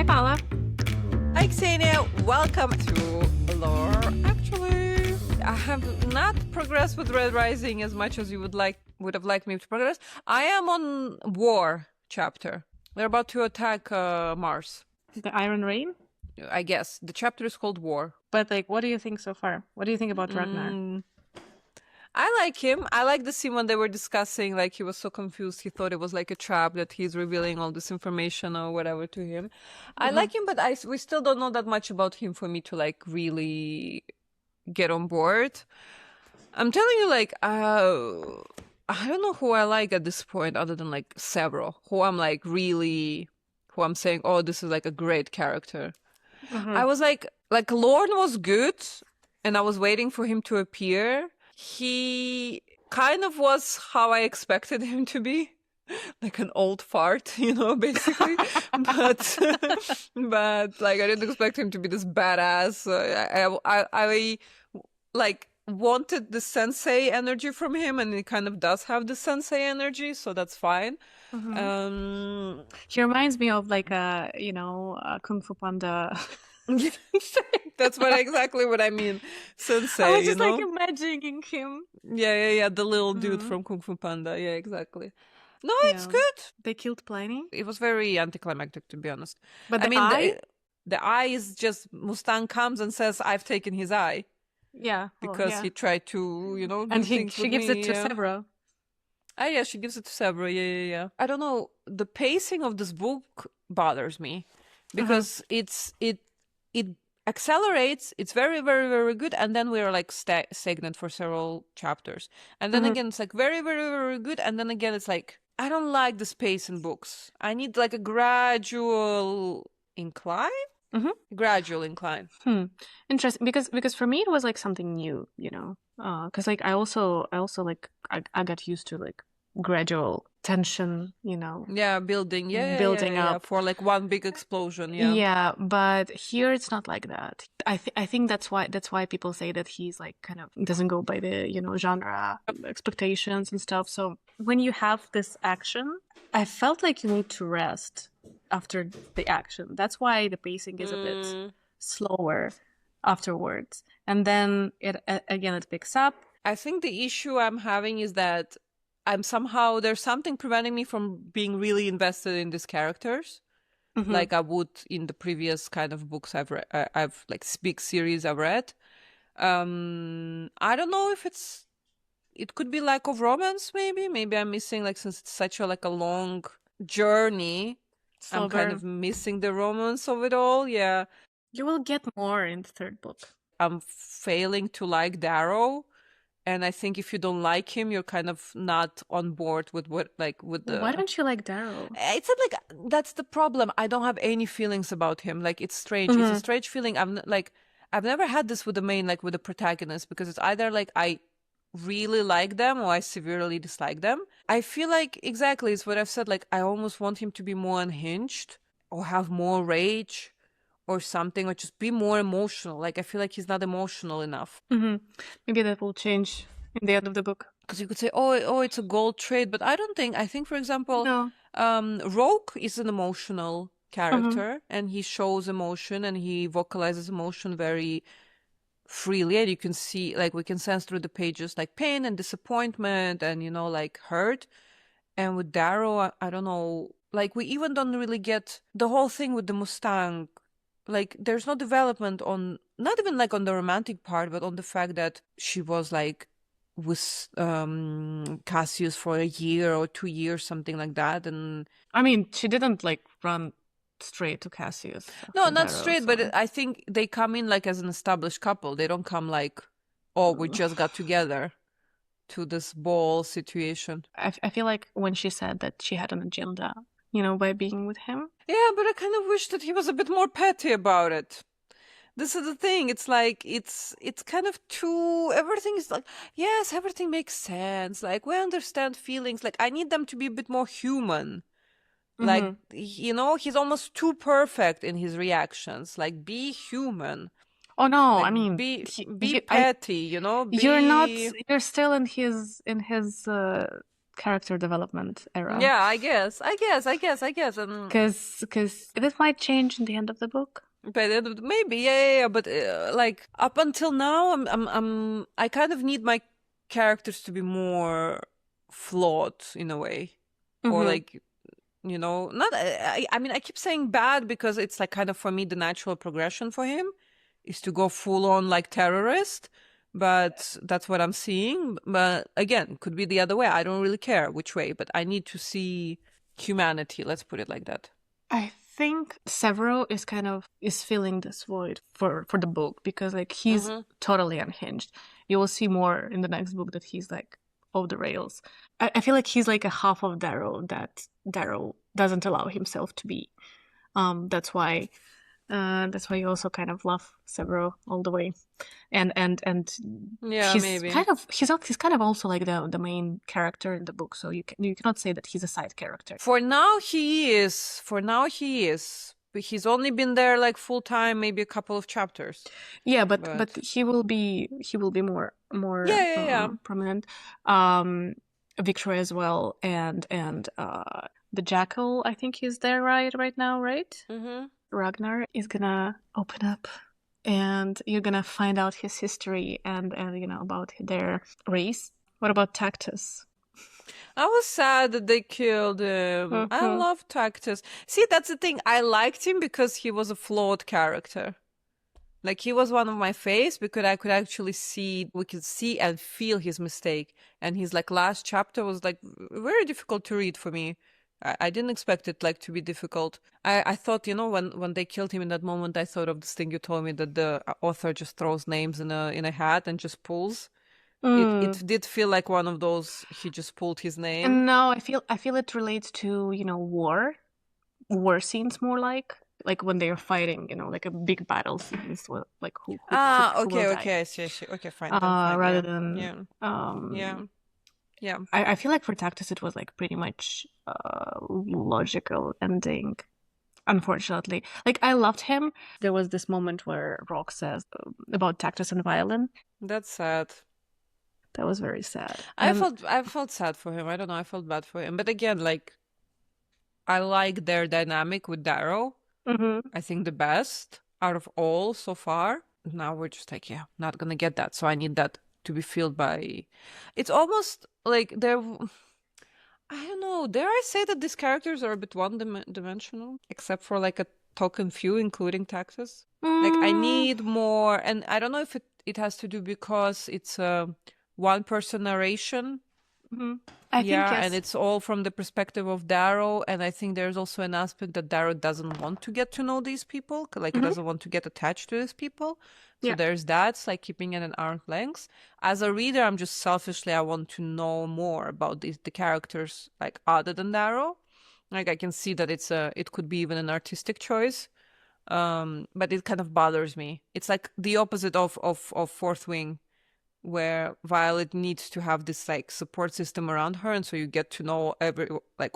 Hi, Paula. Hi, Ksenia. Welcome to Lore. Actually, I have not progressed with Red Rising as much as you would have liked me to progress. I am on War chapter. They're about to attack Mars. The Iron Rain? I guess the chapter is called War. But, what do you think so far? What do you think about Ragnar? I like him. I like the scene when they were discussing, like, he was so confused. He thought it was like a trap that he's revealing all this information or whatever to him. I like him, but we still don't know that much about him for me to, like, really get on board. I'm telling you, like, I don't know who I like at this point other than, like, several. Who I'm saying, oh, this is, like, a great character. I was like Lorne was good, and I was waiting for him to appear. He kind of was how I expected him to be, like an old fart, basically. but like I didn't expect him to be this badass. I like wanted the sensei energy from him, and he kind of does have the sensei energy, so that's fine. He reminds me of like a Kung Fu Panda. That's exactly what I mean. Sensei, I was just like imagining him. Yeah. The little dude from Kung Fu Panda. Yeah, exactly. No, it's good. They killed Pliny. It was very anticlimactic, to be honest. But the eye is just Mustang comes and says, "I've taken his eye." Yeah, because he tried to, and she gives it to Severo. Yeah, she gives it to Severo. Yeah. I don't know. The pacing of this book bothers me because it accelerates. It's very, very, very good, and then we're like stagnant for several chapters, and then again it's like very, very, very good, and then again it's like I don't like this pace in books. I need like a gradual incline. Gradual incline. Interesting, because for me it was like something new, because like I also like I got used to like gradual tension, building up for like one big explosion. But here it's not like that. I think that's why people say that he's like kind of doesn't go by the genre expectations and stuff. So when you have this action, I felt like you need to rest after the action. That's why the pacing is a bit slower afterwards, and then it picks up. I think the issue I'm having is that there's something preventing me from being really invested in these characters, like I would in the previous kind of books I've read. I've like big series I've read. I don't know if it could be lack of romance. Maybe I'm missing, like, since it's such a long journey. I'm kind of missing the romance of it all. Yeah, you will get more in the third book. I'm failing to like Darrow. And I think if you don't like him, you're kind of not on board with Why don't you like Darrow? It's not like that's the problem. I don't have any feelings about him. Like, it's strange. It's a strange feeling. I've never had this with with the protagonist, because it's either like I really like them or I severely dislike them. I feel like exactly it's what I've said. Like, I almost want him to be more unhinged or have more rage or something, or just be more emotional. Like, I feel like he's not emotional enough. Maybe that will change in the end of the book. Because you could say, oh, it's a gold trade, but I don't think. I think, for example, Rogue is an emotional character, and he shows emotion and he vocalizes emotion very freely, and you can see, like, we can sense through the pages, like, pain and disappointment and like hurt. And with Darrow, I don't know, like, we even don't really get the whole thing with the Mustang. Like, there's no development on, not even like on the romantic part, but on the fact that she was like with Cassius for a year or 2 years, something like that. And I mean, she didn't like run straight to Cassius. No, not Darrow, straight, but I think they come in like as an established couple. They don't come like, oh, we just got together, to this ball situation. I feel like when she said that she had an agenda, by being with him. Yeah, but I kind of wish that he was a bit more petty about it. This is the thing. It's like, it's kind of too, everything is like, yes, everything makes sense. Like, we understand feelings. Like, I need them to be a bit more human. Like, he's almost too perfect in his reactions. Like, be human. Oh no, like, I mean, be petty, You're still in his character development era. Yeah, I guess. Because this might change in the end of the book. But maybe, yeah. But like up until now, I kind of need my characters to be more flawed in a way, or like, you know, not. I mean, I keep saying bad because it's like kind of for me the natural progression for him is to go full on like terrorist. But that's what I'm seeing. But again, could be the other way. I don't really care which way, but I need to see humanity. Let's put it like that. I think Severo is filling this void for the book because like he's totally unhinged. You will see more in the next book that he's like off the rails. I feel like he's like a half of Darrow that Darrow doesn't allow himself to be. That's why you also kind of love Severo all the way, and Yeah, he's maybe. he's kind of also like the main character in the book. So you cannot say that he's a side character. For now he is. But he's only been there like full time, maybe a couple of chapters. Yeah, but he will be more prominent. Victoria as well, and the Jackal. I think he's there right now, right? Ragnar is gonna open up, and you're gonna find out his history and you know about their race. What about Tactus? I was sad that they killed him. I love Tactus. See, that's the thing. I liked him because he was a flawed character. Like he was one of my faves because we could see and feel his mistake. And his like last chapter was like very difficult to read for me. I didn't expect it like to be difficult. I thought, you know, when they killed him in that moment, I thought of this thing you told me that the author just throws names in a hat and just pulls. It did feel like one of those. He just pulled his name. No, I feel it relates to, you know, war scenes more like when they are fighting, you know, like a big battle scenes, like who okay, I see. Okay, fine. Rather than yeah. I feel like for Tactus it was like pretty much logical ending. Unfortunately, like I loved him. There was this moment where Rock says about Tactus and Violin. That's sad. That was very sad. I felt sad for him. I don't know. I felt bad for him. But again, like I like their dynamic with Darrow. I think the best out of all so far. Now we're just like, yeah, not gonna get that. So I need that to be filled by. It's almost like they're. I don't know. Dare I say that these characters are a bit one-dimensional, except for like a token few, including Tactus. Like I need more, and I don't know if it has to do because it's a one-person narration. I think yes. And it's all from the perspective of Darrow, and I think there's also an aspect that Darrow doesn't want to get to know these people, like he doesn't want to get attached to these people. So there's that. It's like keeping it at arm's length. As a reader, I'm just selfishly, I want to know more about the characters, like other than Darrow. Like I can see that it could be even an artistic choice, but it kind of bothers me. It's like the opposite of Fourth Wing, where Violet needs to have this like support system around her, and so you get to know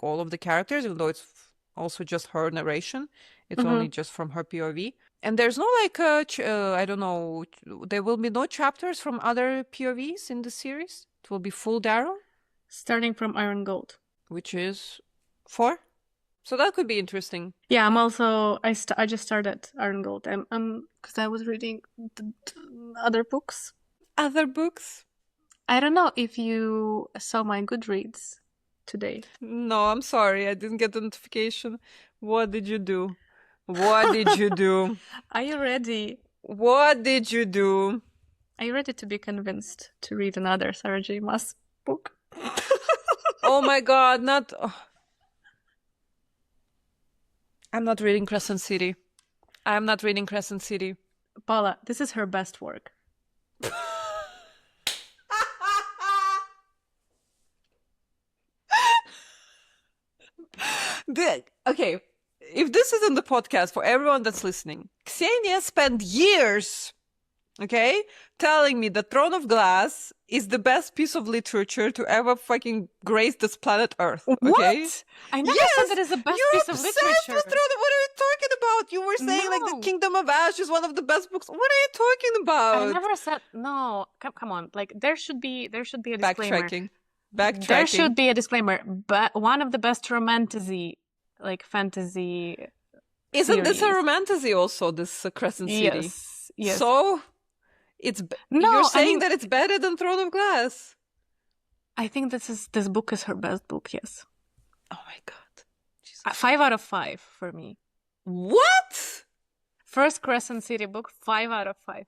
all of the characters, even though it's also just her narration. It's only just from her POV, and there's no like I don't know. There will be no chapters from other POVs in the series. It will be full Darrow, starting from Iron Gold, which is 4. So that could be interesting. Yeah, I'm also I just started Iron Gold. I'm because I was reading the other books. Other books? I don't know if you saw my Goodreads today. No, I'm sorry. I didn't get the notification. What did you do? What did you do? Are you ready? What did you do? Are you ready to be convinced to read another Sarah J. Maas book? Oh my god, not... Oh. I'm not reading Crescent City. I'm not reading Crescent City. Paula, this is her best work. Okay, if this isn't the podcast for everyone that's listening, Ksenia spent years, okay, telling me that Throne of Glass is the best piece of literature to ever fucking grace this planet Earth. Okay? What? I never said that is the best piece of literature. You're obsessed with Throne. What are you talking about? You were saying like the Kingdom of Ash is one of the best books. What are you talking about? I never said no. Come on, like there should be a disclaimer. Backtracking. Backtracking. There should be a disclaimer, but one of the best fantasy Isn't this a series. romantasy also, this Crescent City? Yes. So, you're saying that it's better than Throne of Glass? I think this book is her best book, yes. Oh my God. Jesus. 5 out of 5 for me. What? First Crescent City book, 5 out of 5.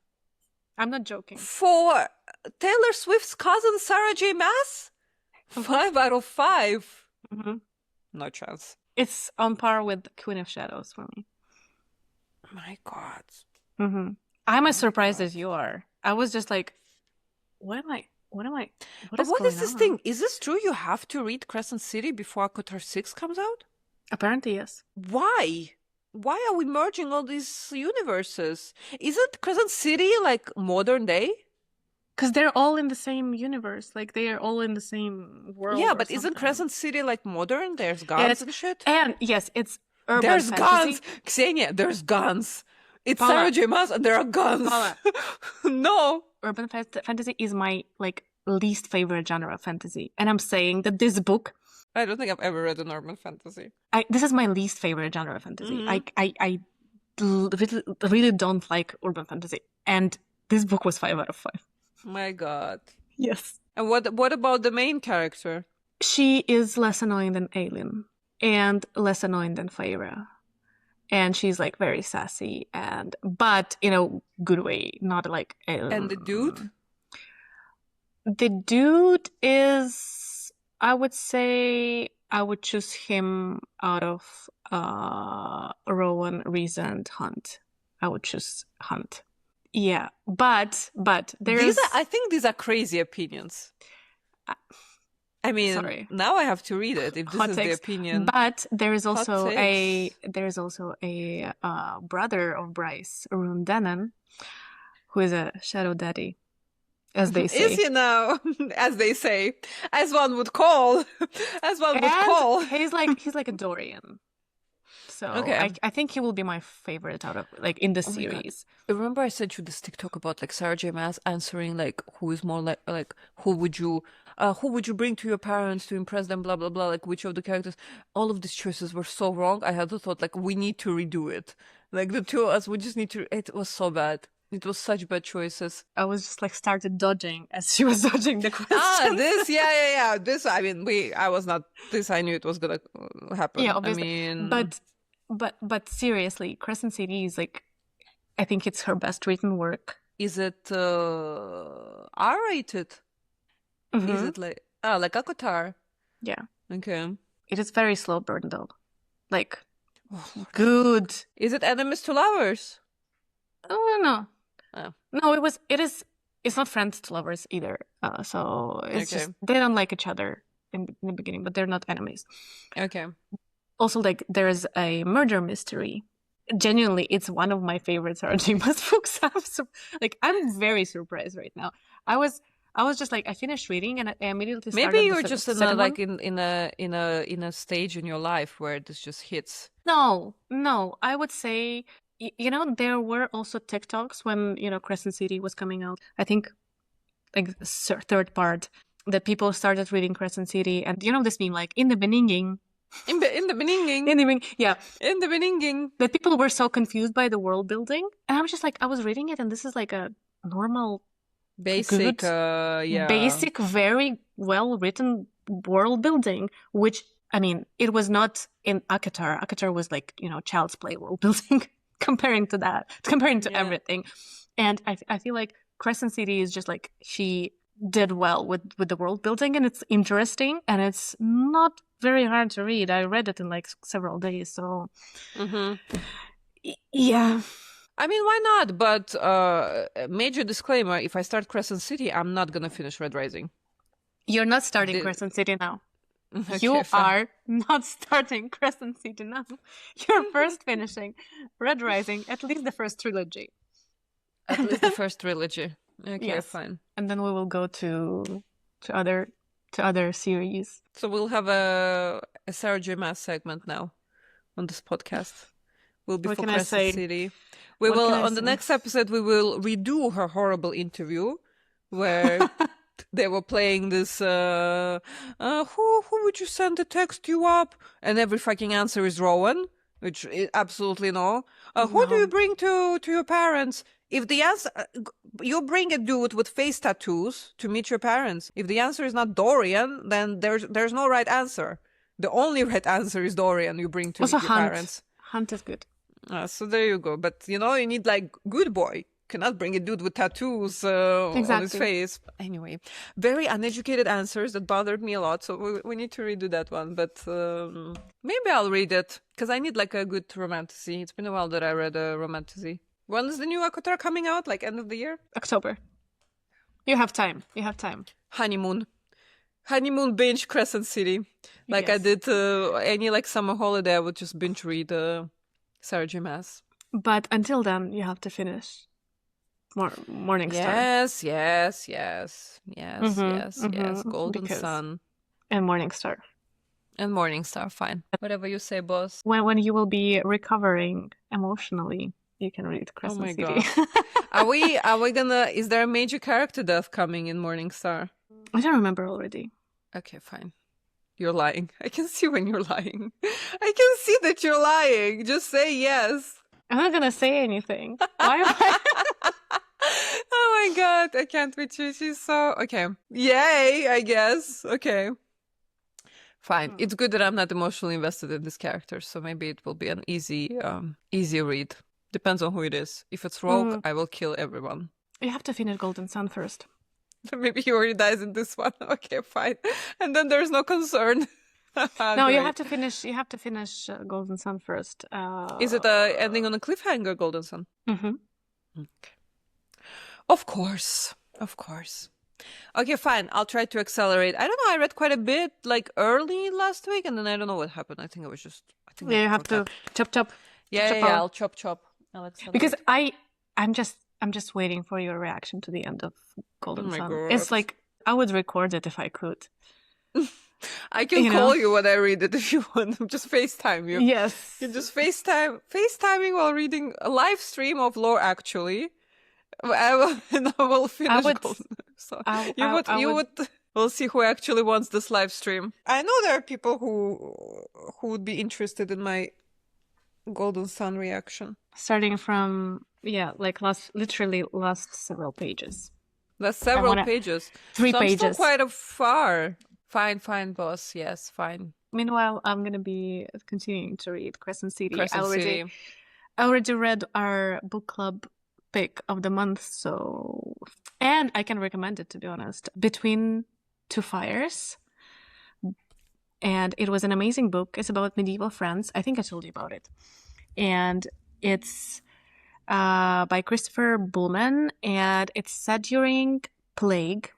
I'm not joking. For Taylor Swift's cousin, Sarah J. Maas? 5 out of 5. Mm-hmm. No chance. It's on par with Queen of Shadows for me. My God. Mm-hmm. I'm as surprised as you are. I was just like, what is this thing? Is this true? You have to read Crescent City before ACOTAR 6 comes out? Apparently, yes. Why? Why are we merging all these universes? Isn't Crescent City like modern day? Because they're all in the same universe. Like, they are all in the same world. Yeah, but isn't Crescent City like modern? There's guns and shit? And yes, it's urban There's fantasy. guns! Ksenia, there's guns! It's Paula. Sarah J. Maas and there are guns! Paula. No! Urban fantasy is my, least favorite genre of fantasy. And I'm saying that this book... I don't think I've ever read an urban fantasy. This is my least favorite genre of fantasy. Mm-hmm. I really don't like urban fantasy. And this book was 5 out of 5. My God. Yes. And what about the main character? She is less annoying than Aileen. And less annoying than Feyre. And she's very sassy, but in a good way, not like... And the dude? The dude is, I would say, I would choose him out of Rowan, Rhys, and Hunt. I would choose Hunt. Yeah, but there's... I think these are crazy opinions. I mean, sorry. Now I have to read it if this Hot is takes. the opinion. But there is also a brother of Bryce, Rune Denon, who is a shadow daddy, as they say. Is he now? As they say, as one would call, He's like a Dorian. So okay. I think he will be my favorite out of in the series. Remember I sent you this TikTok about Sarah J. Maas answering who is more like who would you bring to your parents to impress them, blah blah blah, which of the characters. All of these choices were so wrong. I had the thought we need to redo it. The two of us, we just need to. It was so bad. It was such bad choices. I was just started dodging as she was dodging the question. This, yeah. This, I mean, I was not. This, I knew it was gonna happen. Yeah, obviously. I mean, but seriously, Crescent City is I think it's her best written work. Is it R-rated? Mm-hmm. Is it like ACOTAR? Yeah. Okay. It is very slow burn though. Good. Is it enemies to lovers? Oh no. Oh. No, it's not friends to lovers either. So it's just they don't like each other in the beginning, but they're not enemies. Okay. Also, there's a murder mystery. Genuinely, it's one of my favorite Sarah J. Maas books. I'm very surprised right now. I was just I finished reading and I immediately started. Maybe you're just in a stage in your life where this just hits. No, I would say there were also TikToks when Crescent City was coming out. I think third part that people started reading Crescent City, and this meme in the beginning. In the beginning. Yeah. In the beginning. That people were so confused by the world building. And I was just I was reading it and this is a normal, basic, basic, very well written world building, which, I mean, it was not in ACOTAR. ACOTAR was child's play world building comparing to everything. And I feel Crescent City is just she did well with the world building, and it's interesting and it's not very hard to read. I read it in several days, so yeah. I mean, why not? But major disclaimer: if I start Crescent City, I'm not gonna finish Red Rising. You're not starting Crescent City now. Okay, you fine. are not starting Crescent City now. You're first finishing Red Rising, at least the first trilogy. At least the first trilogy. Okay, yes. Fine. And then we will go to other series. So we'll have a Sarah J. Maas segment now on this podcast. Will be for Crescent City. We will on the next episode we will redo her horrible interview where they were playing this, who would you send a text you up? And every fucking answer is Rowan, which is absolutely no. Who do you No. bring to your parents? If the answer, you bring a dude with face tattoos to meet your parents. If the answer is not Dorian, then there's no right answer. The only right answer is Dorian you bring to Also meet your Hunt. parents. Hunt is good. So there you go. But you need like good boy. Cannot bring a dude with tattoos on his Exactly. face. Anyway, very uneducated answers that bothered me a lot. So we need to redo that one. But maybe I'll read it because I need like a good romantasy. It's been a while that I read a romantasy. When is the new Akotar coming out? Like end of the year? October. You have time. You have time. Honeymoon binge Crescent City. Like I Yes. did any like summer holiday, I would just binge read Sarah J. Maas. But until then, you have to finish Morning Star. Yes. Golden Because- Sun And Morning Star. and Morning Star. Fine. Whatever you say, boss. When you will be recovering emotionally, you can read Crescent my City. Are we gonna? Is there a major character death coming in Morning Star? I don't remember already. Okay, fine. You're lying. I can see when you're lying. I can see that you're lying. Just say yes. I'm not gonna say anything. Why am I? Oh my god, I can't with you. She's so okay. Yay, I guess. Okay. Fine. It's good that I'm not emotionally invested in this character, so maybe it will be an easy read. Depends on who it is. If it's Rogue, I will kill everyone. You have to finish Golden Sun first. Maybe he already dies in this one. Okay, fine. And then there's no concern. No, you Great. have to finish. You have to finish Golden Sun first. Is it ending on a cliffhanger, Golden Sun? Mm-hmm. Okay. Of course. Okay, fine. I'll try to accelerate. I don't know. I read quite a bit like early last week, and then I don't know what happened. I think I was just. Yeah, you have to chop. Yeah. I'll chop. I'll accelerate. Because I'm just waiting for your reaction to the end of Golden Sun. God. It's like I would record it if I could. I can call you when I read it if you want. Just FaceTime you. Yes. You just FaceTiming while reading a live stream of lore. Actually, I will finish. So you would. We'll see who actually wants this live stream. I know there are people who would be interested in my Golden Sun reaction. Starting from literally last several pages. That's several pages. 3 so pages. I'm still quite far. Fine, boss. Yes, fine. Meanwhile, I'm gonna be continuing to read Crescent City. Crescent City. I already read our book club pick of the month, and I can recommend it, to be honest. Between Two Fires. And it was an amazing book. It's about medieval France. I think I told you about it. And it's by Christopher Bullman, and it's set during plague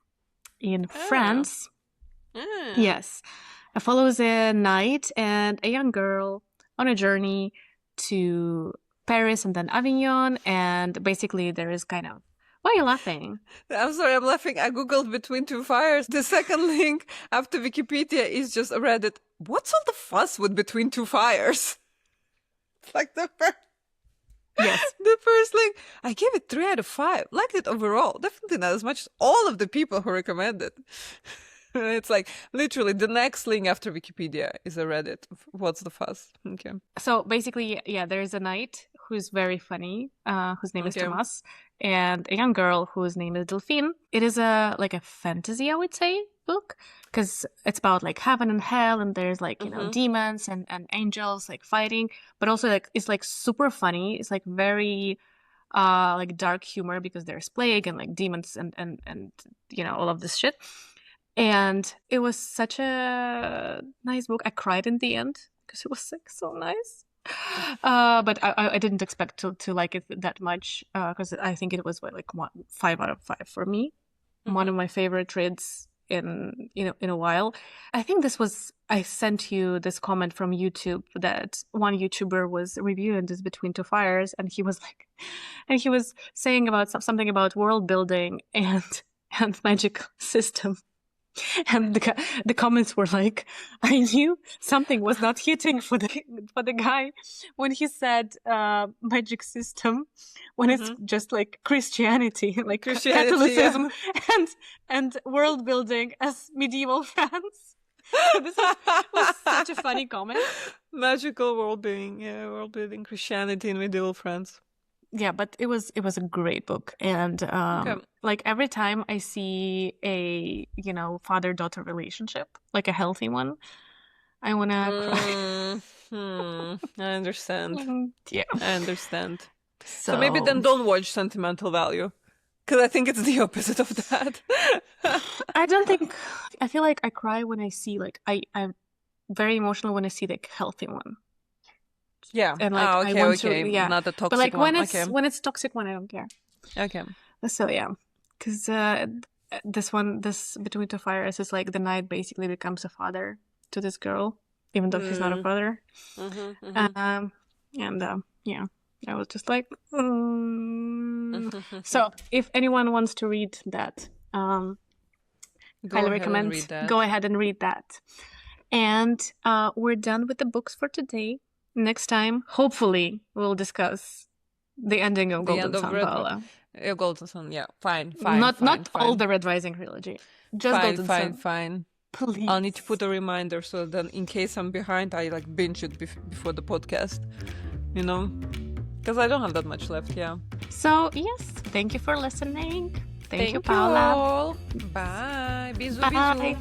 in France. Yes. It follows a knight and a young girl on a journey to Paris and then Avignon, and basically there is kind of... Why are you laughing? I'm sorry, I'm laughing. I googled Between Two Fires. The second link after Wikipedia is just Reddit. What's all the fuss with Between Two Fires? It's like the first... Yes. The first link, I gave it 3 out of 5. Liked it overall. Definitely not as much as all of the people who recommended. It's like literally the next link after Wikipedia is a Reddit. What's the fuss? Okay. So basically, yeah, there's a knight who's very funny, whose name is Thomas, and a young girl whose name is Delphine. It is a fantasy, I would say, book, because it's about like heaven and hell, and there's like demons and angels like fighting, but also like it's like super funny. It's like very like dark humor because there's plague and like demons and all of this shit. And it was such a nice book. I cried in the end because it was like so nice. But I didn't expect to like it that much because I think it was 5 out of 5 for me. One of my favorite reads in a while. I think I sent you this comment from YouTube that one YouTuber was reviewing this Between Two Fires, and he was saying about something about world building and magic system. And the comments were like, I knew something was not hitting for the guy when he said magic system, when it's just like Christianity, like Catholicism, yeah. and world building as medieval France. This was such a funny comment. Magical world building Christianity in medieval France. Yeah, but it was a great book, and like every time I see a father-daughter relationship, like a healthy one, I wanna cry. I understand. Yeah, I understand. So maybe then don't watch Sentimental Value, because I think it's the opposite of that. I feel like I cry when I see I'm very emotional when I see the healthy one. Yeah. And like okay, I want okay. to, yeah. Not the toxic but like one. when it's toxic one, I don't care. Okay. So yeah, because this Between Two Fires is like the knight basically becomes a father to this girl, even though he's not a father. Yeah, I was just like, So if anyone wants to read that, highly recommend. Go ahead and read that. And we're done with the books for today. Next time, hopefully, we'll discuss the ending of Golden Sun, Paula. Golden Sun, yeah. Fine. Not all the Red Rising trilogy. Just Golden Sun. Fine. Please. I'll need to put a reminder so that in case I'm behind, I like binge it before the podcast. Because I don't have that much left, yeah. So, yes, thank you for listening. Thank you, Paula. All. Bye. Bisous, Bye. bisous.